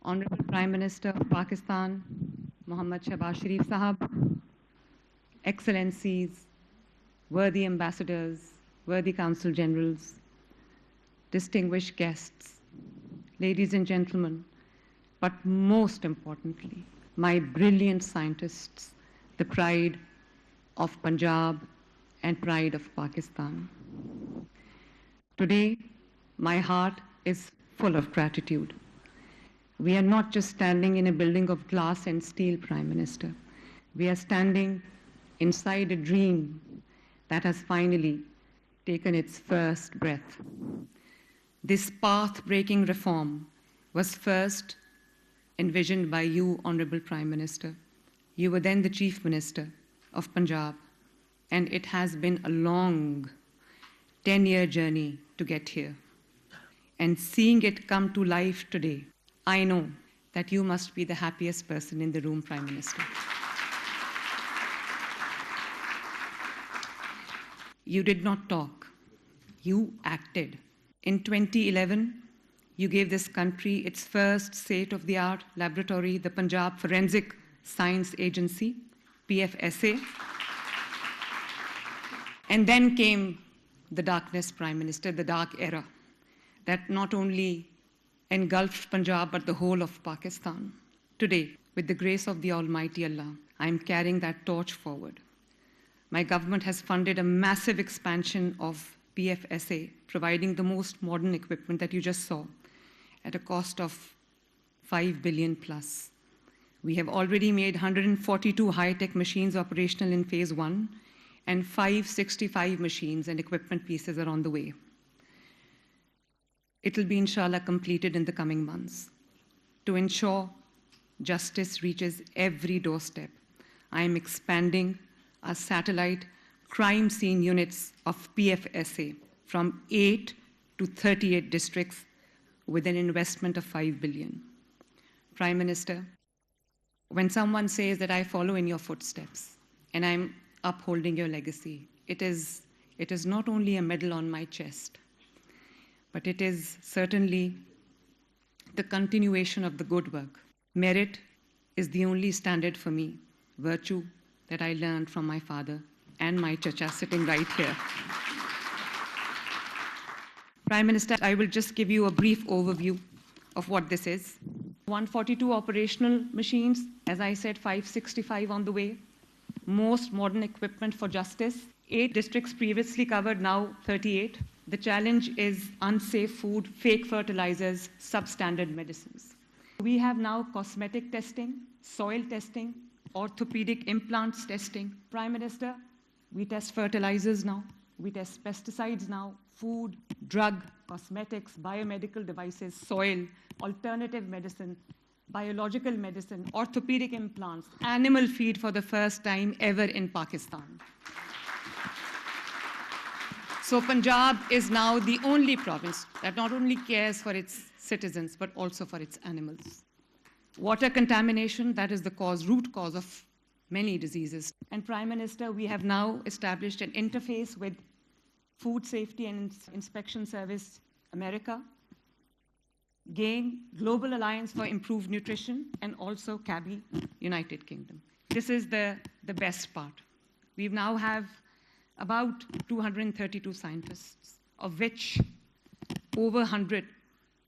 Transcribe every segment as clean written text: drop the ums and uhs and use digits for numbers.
Honorable Prime Minister of Pakistan, Mohammad Shahbaz Sharif Sahab, Excellencies, worthy ambassadors, worthy Consul Generals, distinguished guests, ladies and gentlemen, but most importantly, my brilliant scientists, the pride of Punjab and pride of Pakistan. Today, my heart is full of gratitude. We are not just standing in a building of glass and steel, Prime Minister. We are standing inside a dream that has finally taken its first breath. This path-breaking reform was first envisioned by you, Honorable Prime Minister. You were then the Chief Minister of Punjab, and it has been a long 10-year journey to get here. And seeing it come to life today, I know that you must be the happiest person in the room, Prime Minister. You did not talk, you acted. In 2011, you gave this country its first state-of-the-art laboratory, the Punjab Forensic Science Agency, PFSA. And then came the darkness, Prime Minister, the dark era, that not only engulfed Punjab, but the whole of Pakistan. Today, with the grace of the Almighty Allah, I am carrying that torch forward. My government has funded a massive expansion of PFSA, providing the most modern equipment that you just saw, at a cost of 5 billion plus. We have already made 142 high-tech machines operational in phase 1, and 565 machines and equipment pieces are on the way. It will be, inshallah, completed in the coming months. To ensure justice reaches every doorstep, I am expanding our satellite crime scene units of PFSA from 8 to 38 districts with an investment of 5 billion. Prime Minister, when someone says that I follow in your footsteps and I'm upholding your legacy, it is not only a medal on my chest, but it is certainly the continuation of the good work. Merit is the only standard for me, virtue that I learned from my father and my chacha sitting right here. Prime Minister, I will just give you a brief overview of what this is. 142 operational machines, as I said, 565 on the way. Most modern equipment for justice. 8 districts previously covered, now 38. The challenge is unsafe food, fake fertilizers, substandard medicines. We have now cosmetic testing, soil testing, orthopedic implants testing. Prime Minister, we test fertilizers now, we test pesticides now, food, drug, cosmetics, biomedical devices, soil, alternative medicine, biological medicine, orthopedic implants, animal feed for the first time ever in Pakistan. So Punjab is now the only province that not only cares for its citizens, but also for its animals. Water contamination, that is the root cause of many diseases. And Prime Minister, we have now established an interface with Food Safety and Inspection Service America, GAIN, Global Alliance for Improved Nutrition, and also CABI, United Kingdom. This is the best part. We now have about 232 scientists, of which over 100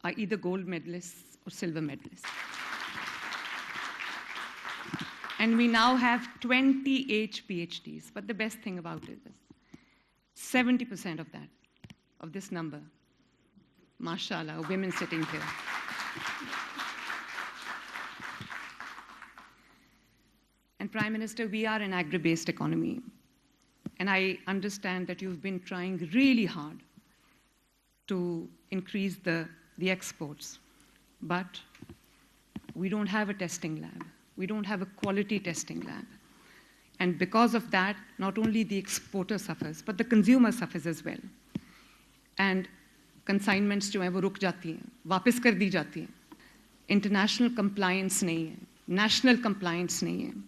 are either gold medalists or silver medalists. And we now have 28 PhDs. But the best thing about it is 70% of this number, mashallah, are women sitting here. And Prime Minister, we are an agri-based economy. And I understand that you've been trying really hard to increase the exports. But we don't have a testing lab. We don't have a quality testing lab. And because of that, not only the exporter suffers, but the consumer suffers as well. And consignments जो हैं वो रुक जाती हैं, वापस कर दी जाती हैं. International compliance नहीं है, national compliance नहीं है.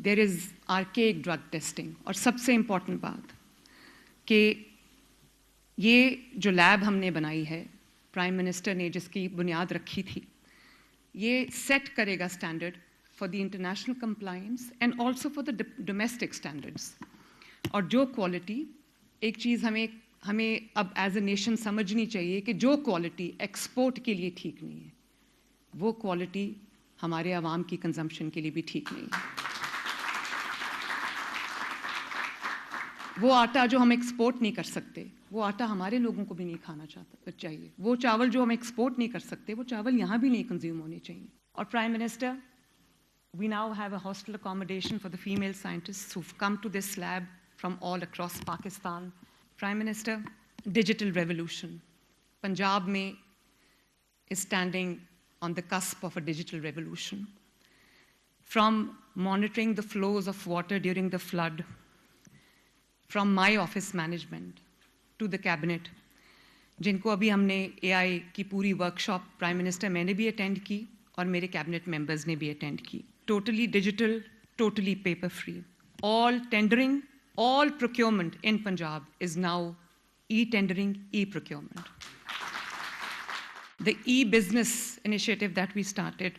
There is archaic drug testing. और सबसे important बात कि ये जो लैब हमने बनाई है, प्राइम मिनिस्टर ने जिसकी बुनियाद रखी थी, ये set करेगा standard for the international compliance and also for the domestic standards. और जो quality, एक चीज़ हमें अब as a nation समझनी चाहिए कि जो quality export के लिए ठीक नहीं है, वो quality हमारे आवाम की consumption के लिए भी ठीक नहीं है। वो आटा जो हम एक्सपोर्ट नहीं कर सकते, वो आटा हमारे लोगों को भी नहीं खाना चाहिए। वो चावल जो हम एक्सपोर्ट नहीं कर सकते, वो चावल यहाँ भी नहीं कंज्यूम होने चाहिए। और prime minister, we now have a hostel accommodation for the female scientists who've come to this lab from all across Pakistan. Prime Minister, digital revolution. Punjab mein is standing on the cusp of a digital revolution. From monitoring the flows of water during the flood, from my office management to the cabinet, जिनको अभी हमने AI की पूरी workshop prime minister मैंने भी attend की और मेरे कैबिनेट मेंबर्स ने भी अटेंड की। Totally digital, totally paper free. All tendering, all procurement in Punjab is now e-tendering, e-procurement. The e-business initiative that we started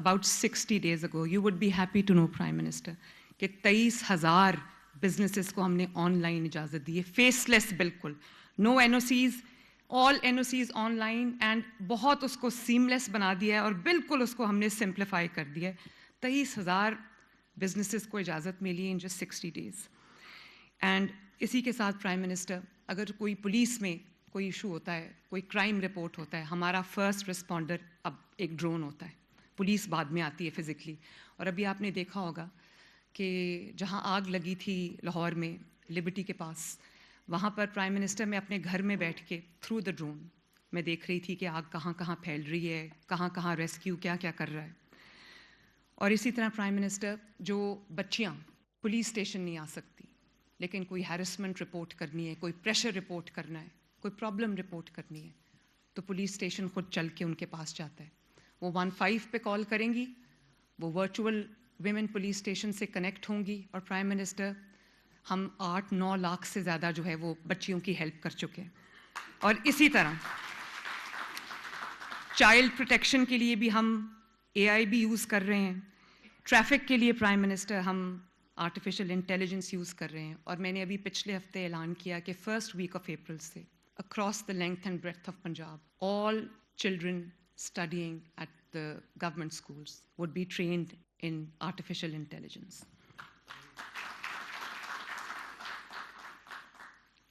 about 60 days ago, you would be happy to know, Prime Minister, कि 23,000 businesses को हमने online इजाज़त दी है, faceless बिल्कुल, no NOCs, all NOCs online and बहुत उसको seamless बना दिया है और बिल्कुल उसको हमने simplify कर दिया है। 23,000 businesses को इजाज़त मिली in just 60 days. And इसी के साथ Prime Minister, अगर कोई पुलिस में कोई इशू होता है, कोई क्राइम रिपोर्ट होता है, हमारा फर्स्ट रिस्पॉन्डर अब एक ड्रोन होता है, पुलिस बाद में आती है फिजिकली। और अभी आपने देखा होगा कि जहां आग लगी थी लाहौर में लिबर्टी के पास, वहां पर प्राइम मिनिस्टर मैं अपने घर में बैठ के थ्रू द ड्रोन मैं देख रही थी कि आग कहां कहां फैल रही है, कहां कहां रेस्क्यू क्या क्या कर रहा है। और इसी तरह प्राइम मिनिस्टर, जो बच्चियां पुलिस स्टेशन नहीं आ सकती लेकिन कोई हैरेसमेंट रिपोर्ट करनी है, कोई प्रेशर रिपोर्ट करना है, कोई प्रॉब्लम रिपोर्ट करनी है, तो पुलिस स्टेशन खुद चल के उनके पास जाता है। वो 15 पे कॉल करेंगी, वो वर्चुअल विमेन पुलिस स्टेशन से कनेक्ट होंगी और प्राइम मिनिस्टर, हम 8-9 लाख से ज़्यादा जो है वो बच्चियों की हेल्प कर चुके हैं। और इसी तरह चाइल्ड प्रोटेक्शन के लिए भी हम AI भी यूज़ कर रहे हैं। ट्रैफिक के लिए प्राइम मिनिस्टर हम आर्टिफिशियल इंटेलिजेंस यूज़ कर रहे हैं। और मैंने अभी पिछले हफ्ते ऐलान किया कि फर्स्ट वीक ऑफ अप्रैल से across the length and breadth of Punjab, all children studying at the government schools would be trained in artificial intelligence.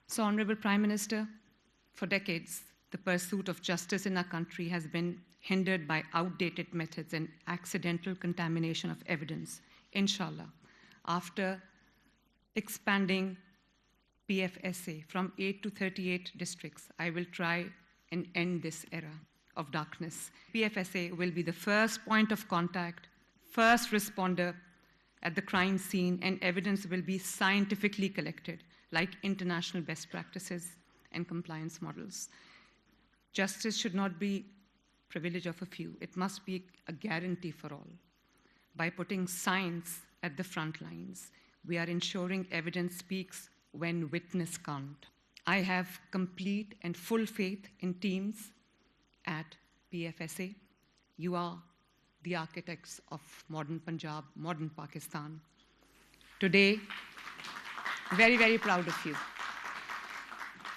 So, Honorable Prime Minister, for decades, the pursuit of justice in our country has been hindered by outdated methods and accidental contamination of evidence. Inshallah, after expanding PFSA from 8 to 38 districts, I will try and end this era of darkness. PFSA will be the first point of contact, first responder at the crime scene, and evidence will be scientifically collected, like international best practices and compliance models. Justice should not be privilege of a few. It must be a guarantee for all. By putting science at the front lines, we are ensuring evidence speaks when witness can't. I have complete and full faith in teams at PFSA. You are the architects of modern Punjab, modern Pakistan. Today, very, very proud of you.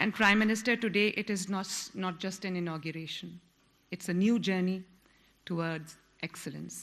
And Prime Minister, today it is not just an inauguration. It's a new journey towards excellence.